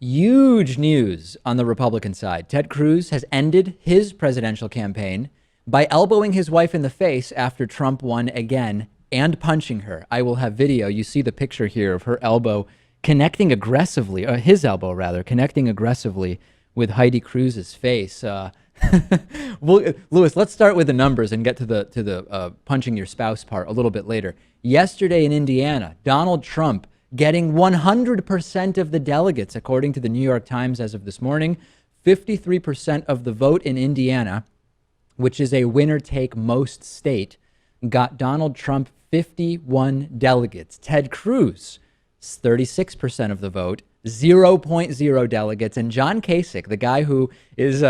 Huge news on the Republican side. Ted Cruz has ended his presidential campaign by elbowing his wife in the face after Trump won again and punching her. I will have video. You see the picture here of her elbow connecting aggressively, or his elbow rather, connecting aggressively with Heidi Cruz's face. Louis, let's start with the numbers and get to the punching your spouse part a little bit later. Yesterday in Indiana, Donald Trump getting 100% of the delegates, according to the New York Times as of this morning, 53% of the vote in Indiana, which is a winner-take-most state, got Donald Trump 51 delegates. Ted Cruz, 36% of the vote, 0.0 delegates. And John Kasich, the guy who is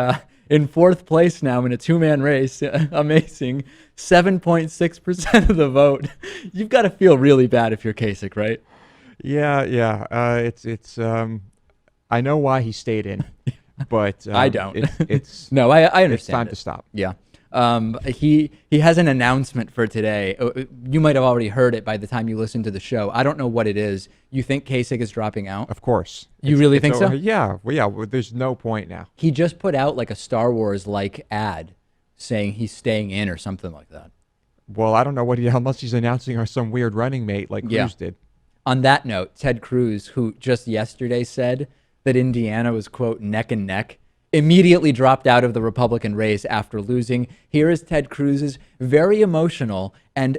in fourth place now in a two-man race, amazing, 7.6% of the vote. You've got to feel really bad if you're Kasich, right? Yeah. I know why he stayed in, but I don't. It's no, I understand. It's time to stop. Yeah. He has an announcement for today. You might have already heard it by the time you listen to the show. I don't know what it is. You think Kasich is dropping out? Of course. You really think so? Yeah. Well, there's no point now. He just put out like a Star Wars-like ad saying he's staying in or something like that. Well, I don't know unless he's announcing some weird running mate like Cruz did. On that note, Ted Cruz, who just yesterday said that Indiana was, quote, neck and neck, immediately dropped out of the Republican race after losing. Here is Ted Cruz's very emotional and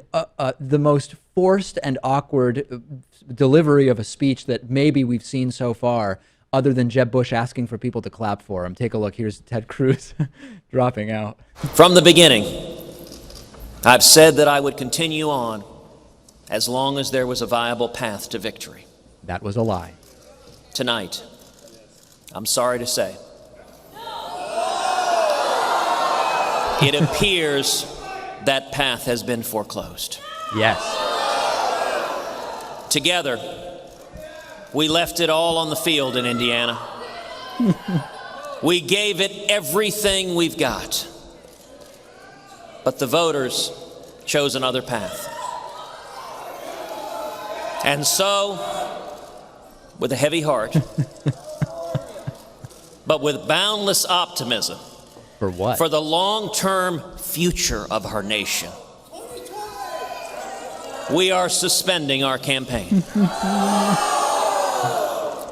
the most forced and awkward delivery of a speech that maybe we've seen so far, other than Jeb Bush asking for people to clap for him. Take a look. Here's Ted Cruz dropping out. From the beginning, I've said that I would continue on as long as there was a viable path to victory. That was a lie. Tonight, I'm sorry to say, it appears that path has been foreclosed. Yes. Together, we left it all on the field in Indiana. We gave it everything we've got. But the voters chose another path. And so, with a heavy heart, but with boundless optimism, for what? For the long-term future of our nation, we are suspending our campaign.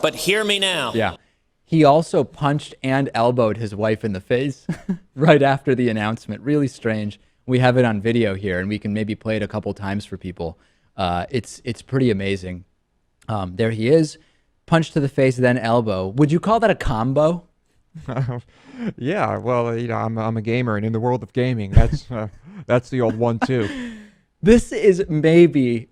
But hear me now. Yeah. He also punched and elbowed his wife in the face right after the announcement. Really strange. We have it on video here, and we can maybe play it a couple times for people. It's pretty amazing. There he is, punch to the face, then elbow. Would you call that a combo? Yeah, well, I'm a gamer, and in the world of gaming, that's the old 1-2. This is maybe,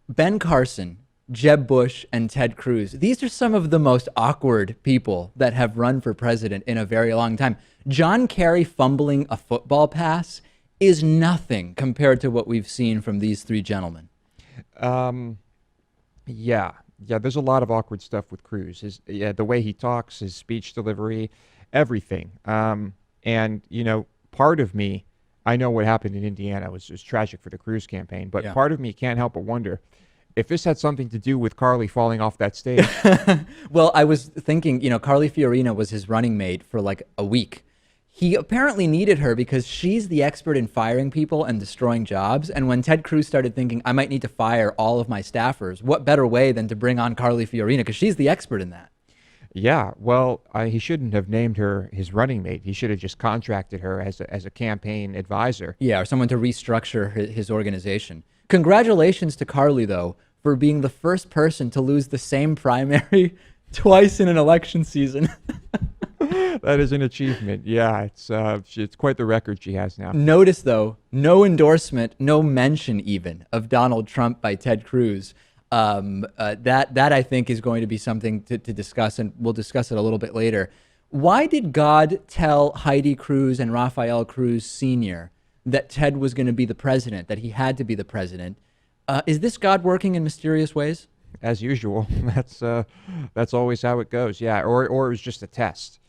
Ben Carson, Jeb Bush, and Ted Cruz. These are some of the most awkward people that have run for president in a very long time. John Kerry fumbling a football pass is nothing compared to what we've seen from these three gentlemen. Yeah, there's a lot of awkward stuff with Cruz. The way he talks, his speech delivery, everything. And, part of me, I know what happened in Indiana was tragic for the Cruz campaign, but part of me can't help but wonder if this had something to do with Carly falling off that stage. Well, I was thinking, Carly Fiorina was his running mate for like a week. He apparently needed her because she's the expert in firing people and destroying jobs. And when Ted Cruz started thinking, I might need to fire all of my staffers, what better way than to bring on Carly Fiorina? Because she's the expert in that. Yeah, well, he shouldn't have named her his running mate. He should have just contracted her as a campaign advisor. Yeah, or someone to restructure his organization. Congratulations to Carly, though, for being the first person to lose the same primary twice in an election season. That is an achievement. Yeah, it's quite the record she has now. Notice, though, no endorsement, no mention even of Donald Trump by Ted Cruz. That I think is going to be something to discuss, and we'll discuss it a little bit later. Why did God tell Heidi Cruz and Rafael Cruz Sr. that Ted was going to be the president, that he had to be the president? Is this God working in mysterious ways? As usual, that's always how it goes. Yeah, or it was just a test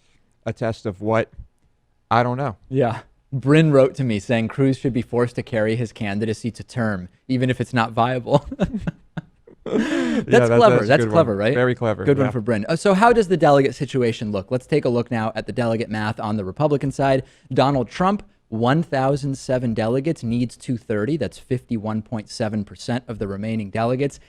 of what? I don't know. Yeah. Bryn wrote to me saying Cruz should be forced to carry his candidacy to term, even if it's not viable. That's clever. a That's good clever, one. right? Very clever. Good one yeah. for Bryn. So how does the delegate situation look? Let's take a look now at the delegate math on the Republican side. Donald Trump, 1,007 delegates, needs 230. That's 51.7% of the remaining delegates.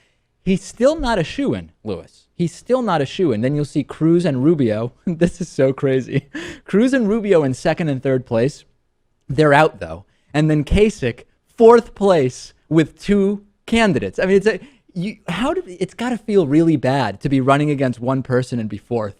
He's still not a shoo-in, Lewis. He's still not a shoo-in. Then you'll see Cruz and Rubio. This is so crazy. Cruz and Rubio in second and third place. They're out, though. And then Kasich, fourth place with 2 candidates. I mean, it's got to feel really bad to be running against one person and be fourth.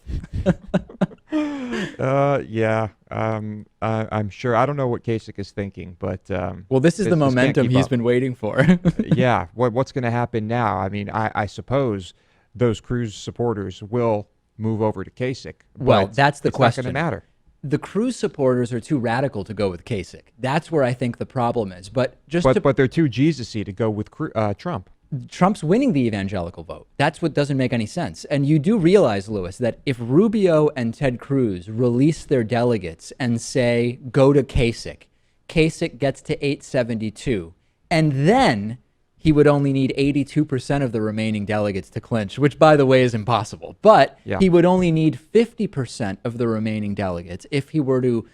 Yeah. I'm sure. I don't know what Kasich is thinking, but Well, this is the can't momentum keep he's up. been waiting for. Yeah. What's going to happen now? I mean, I suppose those Cruz supporters will move over to Kasich. Well, but that's the it's question. not going to matter. The Cruz supporters are too radical to go with Kasich. That's where I think the problem is. But But they're too Jesus-y to go with Trump. Trump's winning the evangelical vote. That's what doesn't make any sense. And you do realize, Lewis, that if Rubio and Ted Cruz release their delegates and say, go to Kasich, Kasich gets to 872, and then he would only need 82% of the remaining delegates to clinch, which, by the way, is impossible. But Yeah. he would only need 50% of the remaining delegates if he were to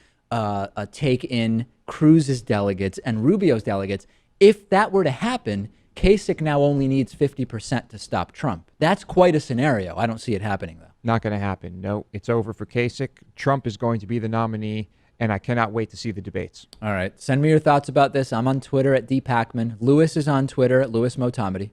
take in Cruz's delegates and Rubio's delegates. If that were to happen, Kasich now only needs 50% to stop Trump. That's quite a scenario. I don't see it happening, though. Not going to happen. No, it's over for Kasich. Trump is going to be the nominee, and I cannot wait to see the debates. All right. Send me your thoughts about this. I'm on Twitter at @DPakman. Lewis is on Twitter at Lewis Motomedy.